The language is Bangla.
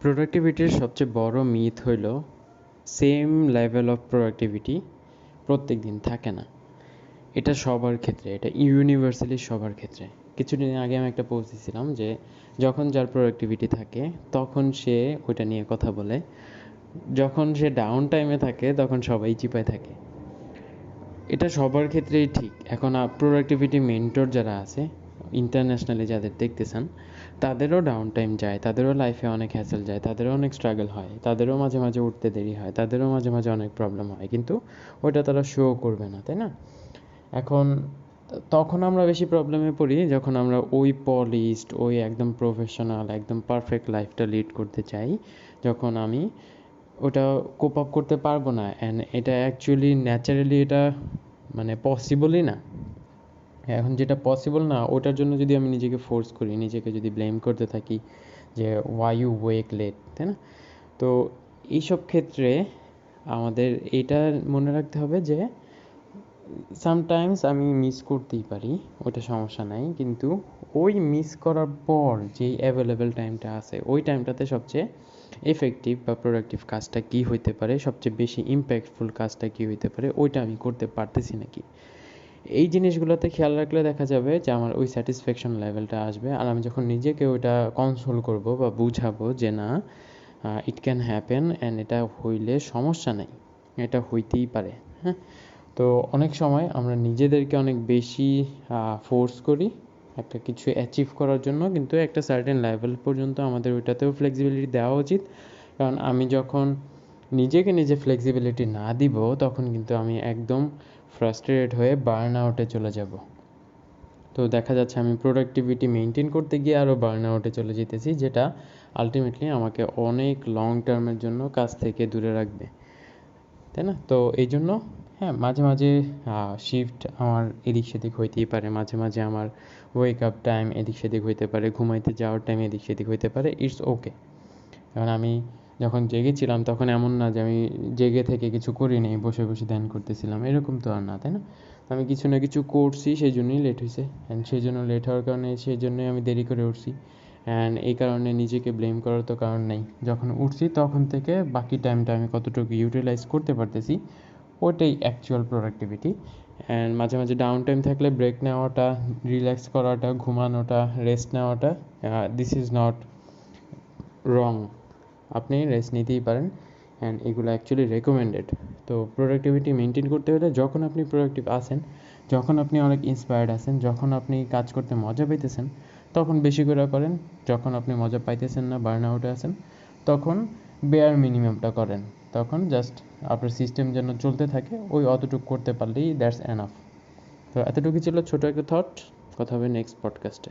প্রোডাক্টিভিটির সবচেয়ে বড় মিথ হইল সেম লেভেল অফ প্রোডাক্টিভিটি প্রত্যেক দিন থাকে না। এটা সবার ক্ষেত্রে, এটা ইউনিভার্সালি সবার ক্ষেত্রে। কিছুদিন আগে আমি একটা পোস্ট দিয়েছিলাম যে যখন যার প্রোডাক্টিভিটি থাকে তখন সে ওইটা নিয়ে কথা বলে, যখন সে ডাউন টাইমে থাকে তখন সবাই চিপায় থাকে। এটা সবার ক্ষেত্রেই ঠিক। এখন প্রোডাক্টিভিটি মেন্টর যারা আছে ইন্টারন্যাশনালি যাদের দেখতেছেন, তাদেরও ডাউন টাইম যায়, তাদেরও লাইফে অনেক হ্যাসেল যায়, তাদেরও অনেক স্ট্রাগল হয়, তাদেরও মাঝে মাঝে উঠতে দেরি হয়, তাদেরও মাঝে মাঝে অনেক প্রবলেম হয়, কিন্তু ওইটা তারা শো করবে না, তাই না? এখন তখন আমরা বেশি প্রবলেমে পড়ি যখন আমরা ওই পলিশড, ওই একদম প্রফেশনাল, একদম পারফেক্ট লাইফটা লিড করতে চাই, যখন আমি ওটা কোপ আপ করতে পারবো না। অ্যান্ড এটা অ্যাকচুয়ালি ন্যাচারালি এটা মানে পসিবলই না। এখন যেটা পসিবল না, ওটার জন্য যদি আমি নিজেকে ফোর্স করি, নিজেকে যদি ব্লেম করতে থাকি যে ওয়াই ইউ ওয়েক লেট, তাই না? তো এইসব ক্ষেত্রে আমাদের এটা মনে রাখতে হবে যে সামটাইমস আমি মিস করতেই পারি, ওটা সমস্যা নাই, কিন্তু ওই মিস করার পর যেই অ্যাভেলেবেল টাইমটা আছে, ওই টাইমটাতে সবচেয়ে এফেক্টিভ বা প্রোডাক্টিভ কাজটা কী হইতে পারে, সবচেয়ে বেশি ইম্প্যাক্টফুল কাজটা কী হইতে পারে, ওইটা আমি করতে পারতেছি নাকি। এই জিনিসগুলোতে খেয়াল রাখলে দেখা যাবে যে আমার ওই স্যাটিসফ্যাকশন লেভেলটা আসবে। আর আমি যখন নিজেকে ওইটা কনসোল করব বা বুঝাবো যে না, ইট ক্যান হ্যাপেন অ্যান্ড এটা হইলে সমস্যা নেই, এটা হইতেই পারে। হ্যাঁ, তো অনেক সময় আমরা নিজেদেরকে অনেক বেশি ফোর্স করি একটা কিছু অ্যাচিভ করার জন্য, কিন্তু একটা সার্টেন লেভেল পর্যন্ত আমাদের ওইটাতেও ফ্লেক্সিবিলিটি দেওয়া উচিত। কারণ আমি যখন নিজেকে নিজে ফ্লেক্সিবিলিটি না দিব, তখন কিন্তু আমি একদম ফ্রাস্ট্রেটেড হয়ে বার্ন আউটে চলে যাব। তো দেখা যাচ্ছে আমি প্রোডাক্টিভিটি মেনটেন করতে গিয়ে আরও বার্ন আউটে চলে যেতেছি, যেটা আলটিমেটলি আমাকে অনেক লং টার্মের জন্য কাজ থেকে দূরে রাখবে, তাই না? তো এই জন্য হ্যাঁ, মাঝে মাঝে শিফট আমার এদিক সেদিক হইতেই পারে, মাঝে মাঝে আমার ওয়েক আপ টাইম এদিক সেদিক হইতে পারে, ঘুমাইতে যাওয়ার টাইম এদিক সেদিক হইতে পারে, ইটস ওকে। কারণ আমি যখন জেগেছিলাম তখন এমন না যে আমি জেগে থেকে কিছু করি নাই, বসে বসে ধ্যান করতেছিলাম, এরকম তো আর না, তাই না? আমি কিছু না কিছু করছি, সেই জন্যই লেট হয়েছে, অ্যান্ড সেই জন্য লেট হওয়ার কারণে সেই জন্যই আমি দেরি করে উঠছি, অ্যান্ড এই কারণে নিজেকে ব্লেম করার তো কারণ নেই। যখন উঠছি তখন থেকে বাকি টাইমটা আমি কতটুকু ইউটিলাইজ করতে পারতেছি, ওটাই অ্যাকচুয়াল প্রোডাক্টিভিটি। অ্যান্ড মাঝে মাঝে ডাউন টাইম থাকলে ব্রেক নেওয়াটা, রিল্যাক্স করাটা, ঘুমানোটা, রেস্ট নেওয়াটা, দিস ইজ নট রং। আপনি রেস্ট নিতেই পারেন, অ্যান্ড এগুলো অ্যাকচুয়ালি রেকমেন্ডেড। তো প্রোডাক্টিভিটি মেনটেন করতে হলে যখন আপনি প্রোডাক্টিভ আছেন, যখন আপনি অনেক ইন্সপায়ার্ড আছেন, যখন আপনি কাজ করতে মজা পাইতেছেন, তখন বেশি করে করেন। যখন আপনি মজা পাইতেছেন না, বার্ন আউটে আছেন, তখন বেয়ার মিনিমামটা করেন। তখন জাস্ট আপনার সিস্টেম যেন চলতে থাকে, ওই অতটুকু করতে পারলেই দ্যাটস এনাফ। তো এতটুকু ছিল ছোটো একটা থট। কথা হবে নেক্সট পডকাস্টে।